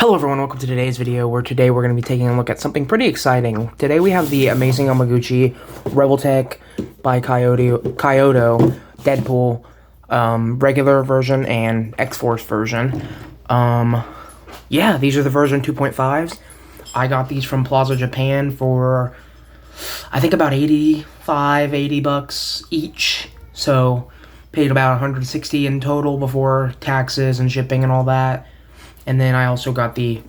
Hello everyone, welcome to today's video, where today we're going to be taking a look at something pretty exciting. Today we have the amazing Yamaguchi Rebel Tech by Kyoto Deadpool regular version and X-Force version. Yeah, these are the version 2.5s. I got these from Plaza Japan for, I think, about 80 bucks each. So, paid about 160 in total before taxes and shipping and all that. And then I also got that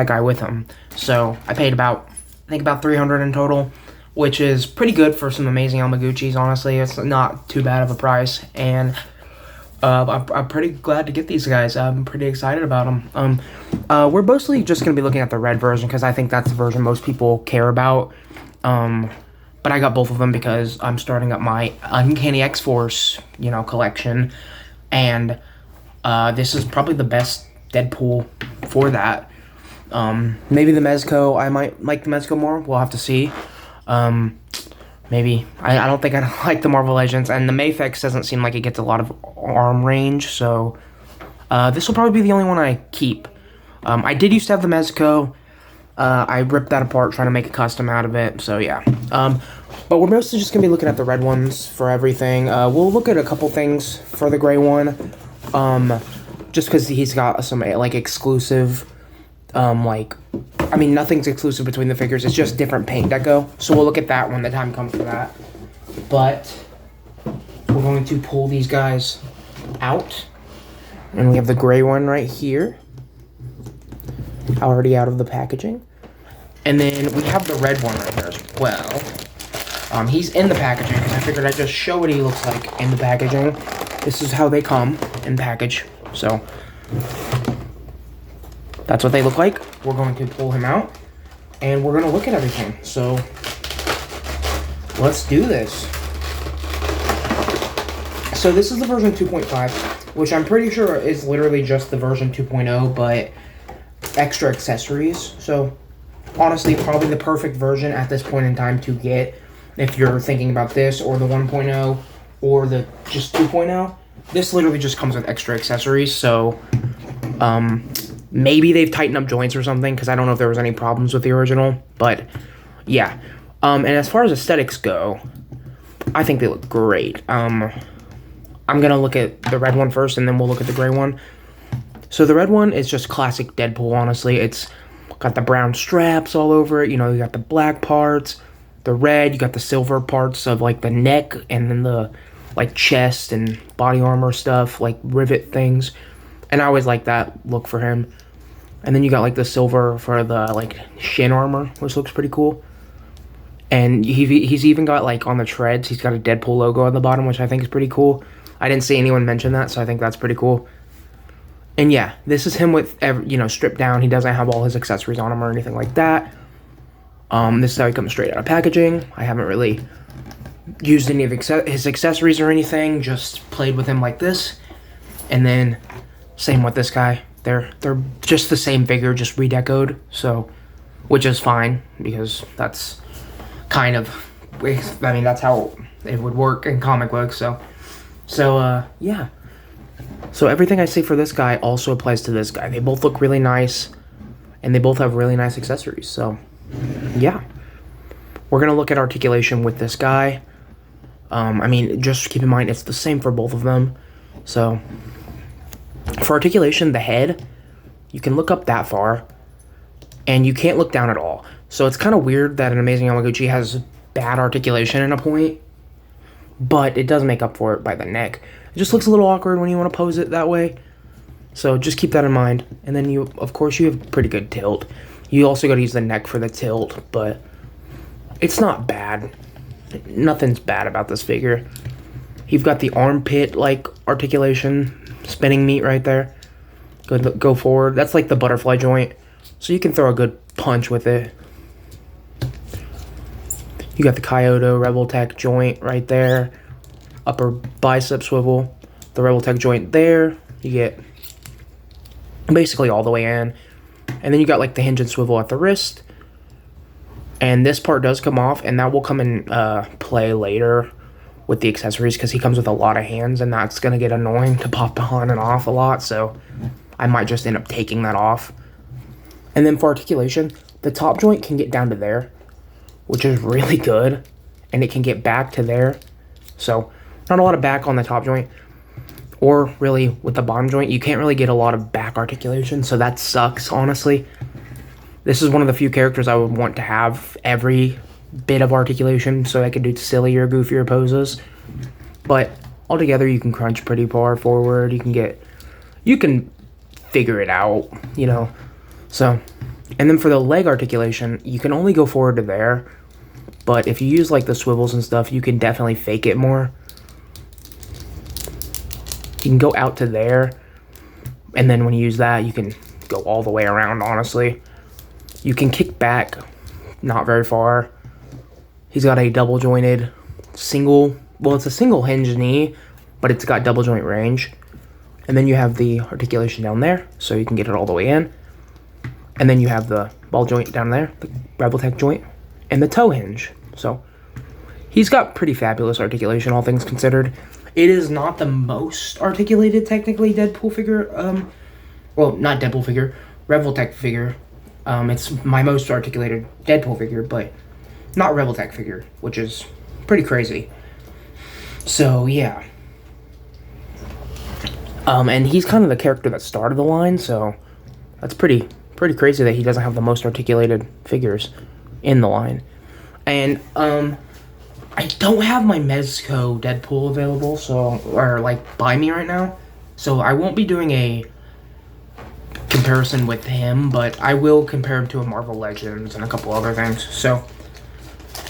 guy with him. So I paid about 300 in total, which is pretty good for some amazing Yamaguchis, honestly. It's not too bad of a price. And I'm pretty glad to get these guys. I'm pretty excited about them. We're mostly just going to be looking at the red version because I think that's the version most people care about. But I got both of them because I'm starting up my Uncanny X-Force, collection. And this is probably the best Deadpool for that. Maybe the Mezco, I might like the Mezco more. We'll have to see. Maybe. I don't think I like the Marvel Legends. And the Mafex doesn't seem like it gets a lot of arm range. So, this will probably be the only one I keep. I did used to have the Mezco. I ripped that apart trying to make a custom out of it. So, yeah. But we're mostly just going to be looking at the red ones for everything. We'll look at a couple things for the gray one. Just because he's got some, exclusive, nothing's exclusive between the figures. It's just different paint deco. So we'll look at that when the time comes for that. But we're going to pull these guys out. And we have the gray one right here. Already out of the packaging. And then we have the red one right here as well. He's in the packaging because I figured I'd just show what he looks like in the packaging. This is how they come in package. So, that's what they look like. We're going to pull him out, and we're going to look at everything. So, let's do this. So, this is the version 2.5, which I'm pretty sure is literally just the version 2.0, but extra accessories. So, honestly, probably the perfect version at this point in time to get if you're thinking about this or the 1.0. Or the just 2.0. This literally just comes with extra accessories, so maybe they've tightened up joints or something, because I don't know if there was any problems with the original, but yeah. And as far as aesthetics go, I think they look great. I'm gonna look at the red one first, and then we'll look at the gray one. So the red one is just classic Deadpool, honestly. It's got the brown straps all over it, you got the black parts, the red, you got the silver parts of, the neck, and then the chest and body armor stuff, rivet things. And I always like that look for him. And then you got, the silver for the, shin armor, which looks pretty cool. And he's even got, on the treads, he's got a Deadpool logo on the bottom, which I think is pretty cool. I didn't see anyone mention that, so I think that's pretty cool. And yeah, this is him with, stripped down. He doesn't have all his accessories on him or anything like that. This is how he comes straight out of packaging. I haven't really used any of his accessories or anything, just played with him like this. And then same with this guy. They're just the same figure, just redecoed, so which is fine because that's kind of, that's how it would work in comic books. So yeah. So everything I say for this guy also applies to this guy. They both look really nice, and they both have really nice accessories. So yeah, we're gonna look at articulation with this guy. Just keep in mind, it's the same for both of them. So, for articulation, the head, you can look up that far, and you can't look down at all. So, it's kind of weird that an Amazing Yamaguchi has bad articulation in a point, but it does make up for it by the neck. It just looks a little awkward when you want to pose it that way. So, just keep that in mind. And then of course, you have pretty good tilt. You also got to use the neck for the tilt, but it's not bad. Nothing's bad about this figure. You've got the armpit articulation, spinning meat right there. Go forward. That's the butterfly joint, so you can throw a good punch with it. You got the Kyoto Rebel Tech joint right there. Upper bicep swivel. The Rebel Tech joint there. You get basically all the way in. And then you got the hinge and swivel at the wrist. And this part does come off, and that will come in play later with the accessories because he comes with a lot of hands, and that's going to get annoying to pop on and off a lot. So I might just end up taking that off. And then for articulation, the top joint can get down to there, which is really good. And it can get back to there. So, not a lot of back on the top joint. Or really, with the bottom joint, you can't really get a lot of back articulation. So that sucks, honestly. This is one of the few characters I would want to have every bit of articulation so I could do sillier, goofier poses. But altogether, you can crunch pretty far forward. You can figure it out, you know. So, and then for the leg articulation, you can only go forward to there. But if you use like the swivels and stuff, you can definitely fake it more. You can go out to there. And then when you use that, you can go all the way around, honestly. You can kick back not very far. He's got a double jointed single, well, it's a single hinge knee, but it's got double joint range. And then you have the articulation down there, so you can get it all the way in. And then you have the ball joint down there, the Rebel Tech joint, and the toe hinge. So he's got pretty fabulous articulation, all things considered. It is not the most articulated, technically, Deadpool figure. Well, not Deadpool figure, Rebel Tech figure. It's my most articulated Deadpool figure, but not Rebel Tech figure, which is pretty crazy. So, yeah. And he's kind of the character that started the line, so that's pretty crazy that he doesn't have the most articulated figures in the line. And, I don't have my Mezco Deadpool available, or like by me right now, so I won't be doing a comparison with him, but I will compare him to a Marvel Legends and a couple other things. So,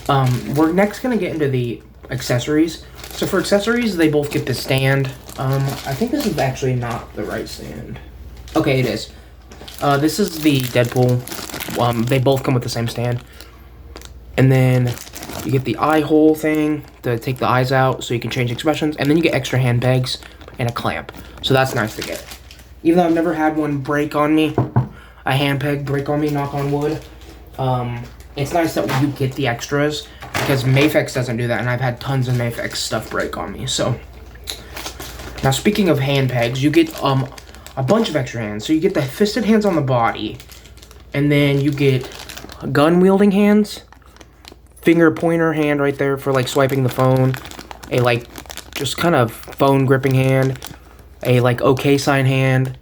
we're next gonna get into the accessories. So for accessories, they both get the stand. I think this is actually not the right stand. Okay, it is. This is the Deadpool. They both come with the same stand. And then you get the eye hole thing to take the eyes out so you can change expressions. And then you get extra hand pegs and a clamp. So that's nice to get. Even though I've never had one break on me, a hand peg break on me, knock on wood, it's nice that you get the extras because Mafex doesn't do that. And I've had tons of Mafex stuff break on me. So now speaking of hand pegs, you get a bunch of extra hands. So you get the fisted hands on the body. And then you get gun wielding hands. Finger pointer hand right there for like swiping the phone, a like just kind of phone gripping hand, a like OK sign hand,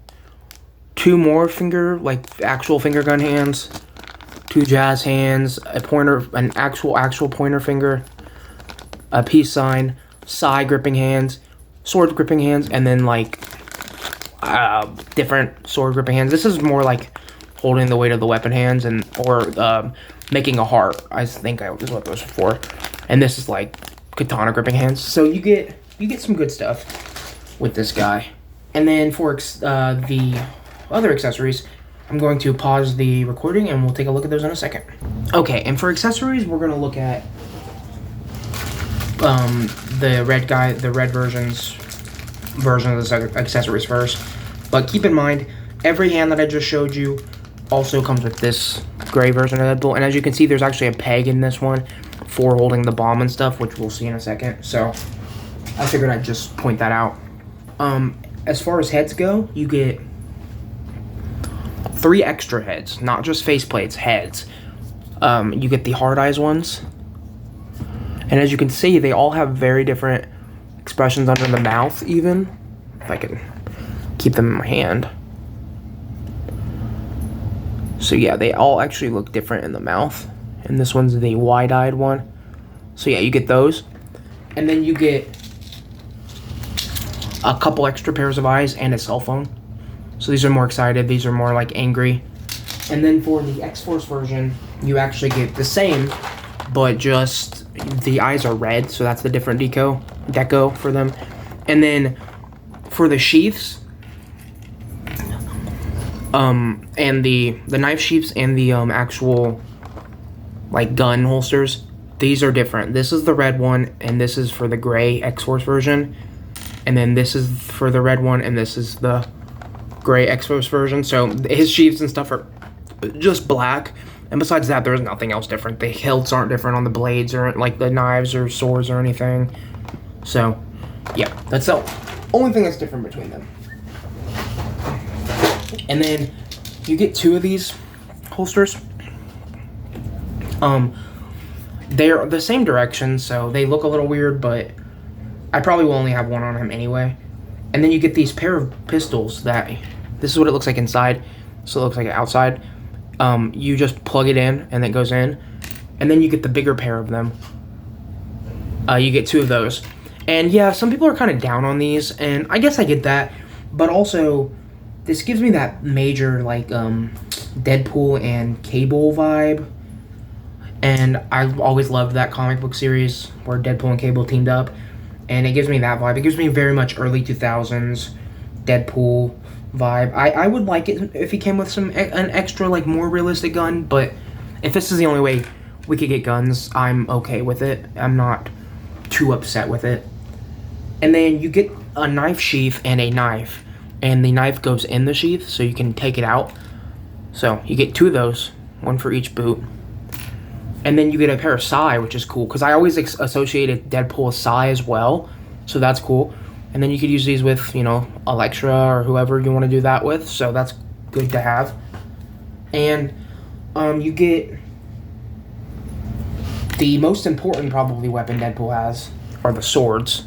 two more finger like actual finger gun hands, two jazz hands, a pointer, an actual pointer finger, a peace sign, side gripping hands, sword gripping hands, and then like different sword gripping hands. This is more like holding the weight of the weapon hands and or making a heart, I think is what those are for. And this is like katana gripping hands. So you get some good stuff with this guy. And then for the other accessories, I'm going to pause the recording and we'll take a look at those in a second. Okay, and for accessories, we're gonna look at the red versions of the accessories first. But keep in mind, every hand that I just showed you also comes with this gray version of Deadpool. And as you can see, there's actually a peg in this one for holding the bomb and stuff, which we'll see in a second. So I figured I'd just point that out. As far as heads go, you get 3 extra heads, not just faceplates, heads. You get the hard eyes ones. And as you can see, they all have very different expressions under the mouth even. If I can keep them in my hand. So yeah, they all actually look different in the mouth. And this one's the wide-eyed one. So yeah, you get those. And then you get a couple extra pairs of eyes and a cell phone. So these are more excited. These are more like angry. And then for the X-Force version, you actually get the same, but just the eyes are red. So that's the different deco for them. And then for the sheaths, and the knife sheaths and the actual like gun holsters, these are different. This is the red one, and this is for the gray X-Force version, and then this is for the red one, and this is the gray X-Force version. So his sheaths and stuff are just black, and besides that, there's nothing else different. The hilts aren't different on the blades or like the knives or swords or anything. So yeah, that's the only thing that's different between them. And then you get 2 of these holsters. They're the same direction, so they look a little weird, but I probably will only have one on him anyway. And then you get these pair of pistols that, this is what it looks like inside, so it looks like outside. You just plug it in, and it goes in. And then you get the bigger pair of them. You get 2 of those. And yeah, some people are kind of down on these, and I guess I get that. But also, this gives me that major, like, Deadpool and Cable vibe. And I always loved that comic book series where Deadpool and Cable teamed up. And it gives me that vibe. It gives me very much early 2000s Deadpool vibe. I would like it if he came with an extra, like, more realistic gun. But if this is the only way we could get guns, I'm okay with it. I'm not too upset with it. And then you get a knife sheath and a knife. And the knife goes in the sheath so you can take it out. So you get 2 of those, one for each boot. And then you get a pair of Psy, which is cool, because I always associated Deadpool with Psy as well, so that's cool. And then you could use these with, you know, Elektra or whoever you want to do that with, so that's good to have. And you get the most important, probably, weapon Deadpool has, are the swords.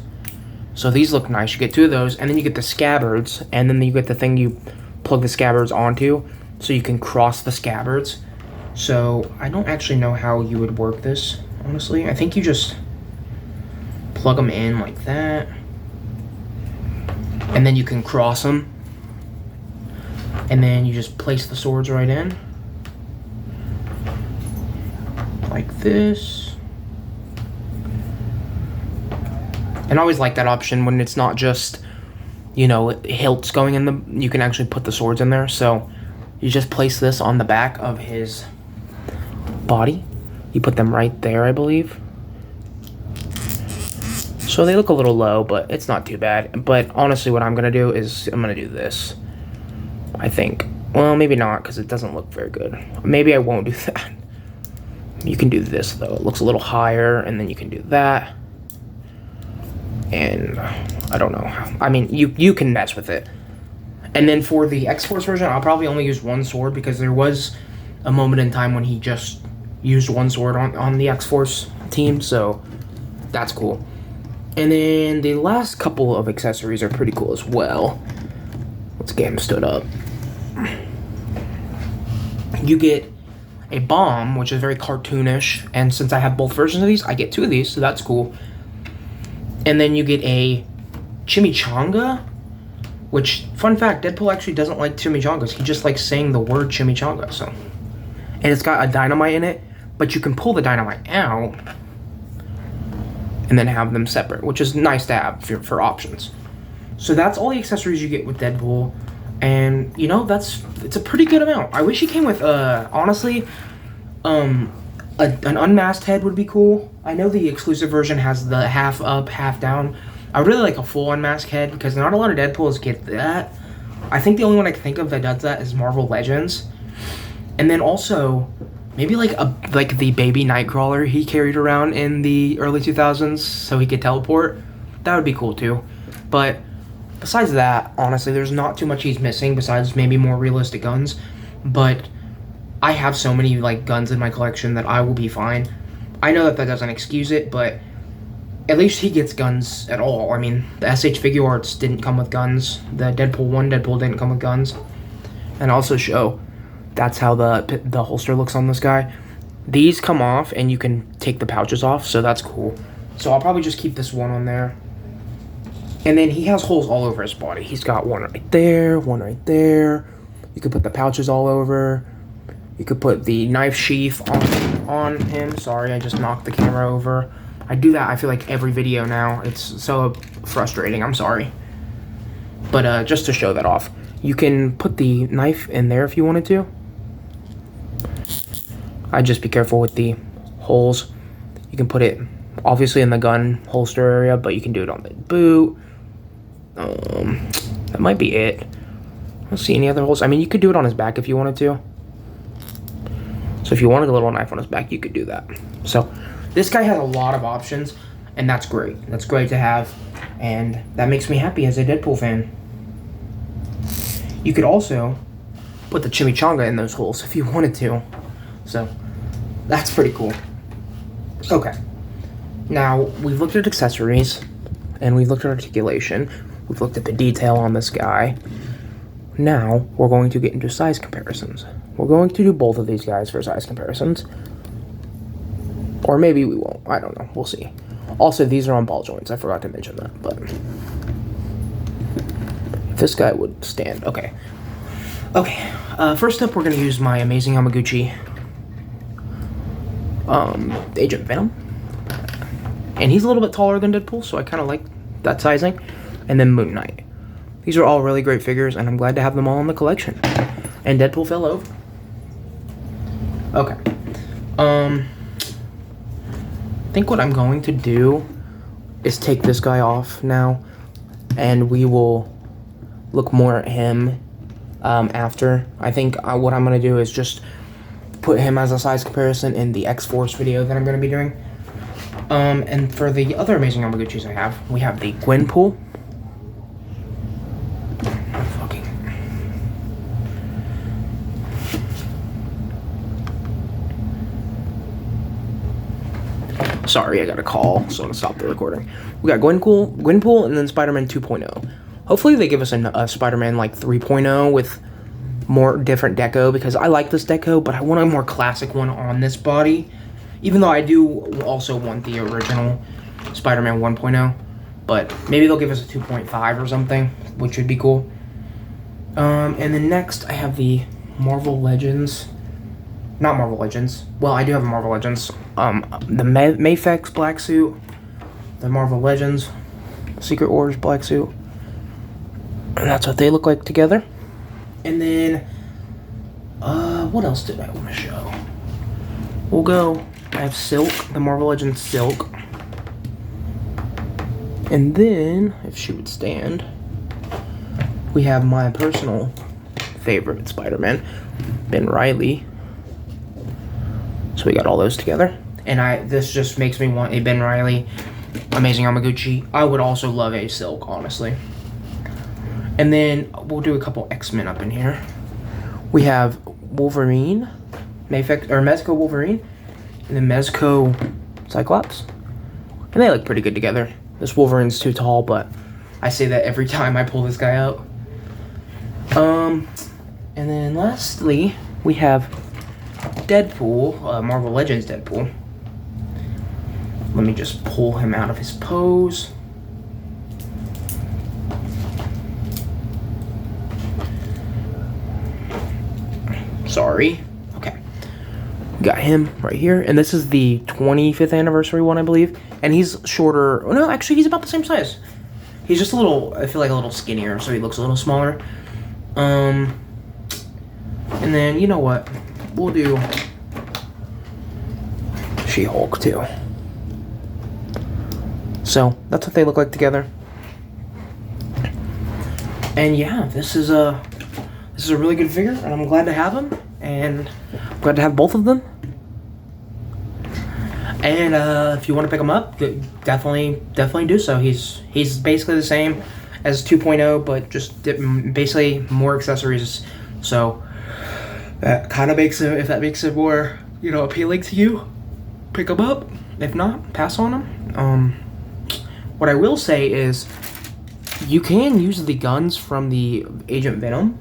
So these look nice. You get 2 of those, and then you get the scabbards, and then you get the thing you plug the scabbards onto, so you can cross the scabbards. So, I don't actually know how you would work this, honestly. I think you just plug them in like that. And then you can cross them. And then you just place the swords right in. Like this. And I always like that option when it's not just, you know, hilts going in the... You can actually put the swords in there, so... You just place this on the back of his body. You put them right there, I believe. So they look a little low, but it's not too bad. But honestly, what I'm going to do is I'm going to do this. I think. Well, maybe not, because it doesn't look very good. Maybe I won't do that. You can do this, though. It looks a little higher, and then you can do that. And I don't know. I mean, you can mess with it. And then for the X-Force version, I'll probably only use one sword because there was a moment in time when he just used one sword on the X-Force team, so that's cool. And then the last couple of accessories are pretty cool as well. Let's get him stood up. You get a bomb, which is very cartoonish, and since I have both versions of these, I get 2 of these, so that's cool. And then you get a chimichanga, which, fun fact, Deadpool actually doesn't like chimichangas. He just likes saying the word chimichanga, so. And it's got a dynamite in it, but you can pull the dynamite out and then have them separate, which is nice to have for options. So that's all the accessories you get with Deadpool, and, you know, it's a pretty good amount. I wish he came with, honestly, an unmasked head would be cool. I know the exclusive version has the half up, half down. I would really like a full unmasked head because not a lot of Deadpools get that. I think the only one I can think of that does that is Marvel Legends. And then also, maybe like the baby Nightcrawler he carried around in the early 2000s so he could teleport. That would be cool too. But besides that, honestly, there's not too much he's missing besides maybe more realistic guns. But I have so many like guns in my collection that I will be fine. I know that doesn't excuse it, but at least he gets guns at all. I mean, the SH Figure Arts didn't come with guns. The Deadpool 1 Deadpool didn't come with guns. And also show, that's how the holster looks on this guy. These come off, and you can take the pouches off, so that's cool. So I'll probably just keep this one on there. And then he has holes all over his body. He's got one right there, one right there. You could put the pouches all over. You could put the knife sheath on him. Sorry, I just knocked the camera over. I do that, I feel like, every video now. It's so frustrating, I'm sorry. But just to show that off, you can put the knife in there if you wanted to. I'd just be careful with the holes. You can put it, obviously, in the gun holster area, but you can do it on the boot. That might be it. I don't see any other holes. I mean, you could do it on his back if you wanted to. So if you wanted a little knife on his back, you could do that. So this guy has a lot of options, and that's great. That's great to have, and that makes me happy as a Deadpool fan. You could also put the chimichanga in those holes if you wanted to. So that's pretty cool. Okay. Now, we've looked at accessories, and we've looked at articulation. We've looked at the detail on this guy. Now, we're going to get into size comparisons. We're going to do both of these guys for size comparisons. Or maybe we won't. I don't know. We'll see. Also, these are on ball joints. I forgot to mention that, but if this guy would stand. Okay. Okay. First up, we're going to use my amazing Yamaguchi Agent Venom. And he's a little bit taller than Deadpool, so I kind of like that sizing. And then Moon Knight. These are all really great figures, and I'm glad to have them all in the collection. And Deadpool fell over. Okay. I think what I'm going to do is take this guy off now, and we will look more at him after. I think what I'm going to do is just put him as a size comparison in the X-Force video that I'm going to be doing. And for the other amazing Yamaguchis I have, we have the Deadpool. Sorry, I got a call, so I'm gonna stop the recording. We got Gwenpool, and then Spider-Man 2.0. Hopefully they give us a Spider-Man like 3.0 with more different deco, because I like this deco, but I want a more classic one on this body. Even though I do also want the original Spider-Man 1.0, but maybe they'll give us a 2.5 or something, which would be cool. And then next I have the Marvel Legends. Not Marvel Legends. Well, I do have a Marvel Legends. The Mafex black suit, the Marvel Legends Secret Wars black suit, and that's what they look like together. And then, what else did I want to show? We'll go. I have Silk, the Marvel Legends Silk, and then if she would stand, we have my personal favorite Spider-Man, Ben Reilly. So we got all those together. And this just makes me want a Ben Reilly amazing Yamaguchi. I would also love a Silk, honestly. And then we'll do a couple X-Men up in here. We have Wolverine, Mezco Wolverine, and then Mezco Cyclops. And they look pretty good together. This Wolverine's too tall, but I say that every time I pull this guy out. And then lastly, we have Deadpool, Marvel Legends Deadpool. Let me just pull him out of his pose. Sorry. Okay. Got him right here. And this is the 25th anniversary one, I believe. And he's shorter. Oh, no, actually, he's about the same size. He's just a little, I feel like a little skinnier, so he looks a little smaller. And then, you know what? We'll do She-Hulk too. So that's what they look like together. And yeah, this is a really good figure, and I'm glad to have him, and I'm glad to have both of them. And if you want to pick him up, definitely do so. He's basically the same as 2.0, but just basically more accessories. So that kind of makes it, if that makes it more, appealing to you, pick them up. If not, pass on them. What I will say is, you can use the guns from the Agent Venom,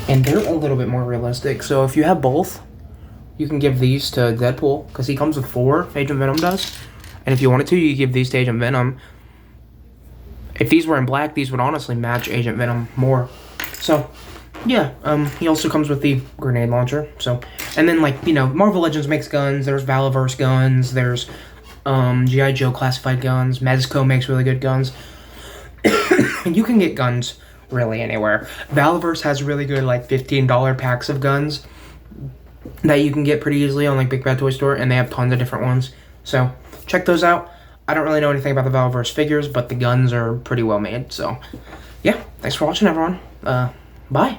and they're a little bit more realistic. So if you have both, you can give these to Deadpool, because he comes with 4, Agent Venom does. And if you wanted to, you give these to Agent Venom. If these were in black, these would honestly match Agent Venom more. So yeah, he also comes with the grenade launcher. So, and then Marvel Legends makes guns. There's Valaverse guns. There's G.I. Joe classified guns. Mezco makes really good guns. You can get guns really anywhere. Valaverse has really good $15 packs of guns that you can get pretty easily on Big Bad Toy Store, and they have tons of different ones. So check those out. I don't really know anything about the Valaverse figures, but the guns are pretty well made. So yeah, thanks for watching, everyone. Bye.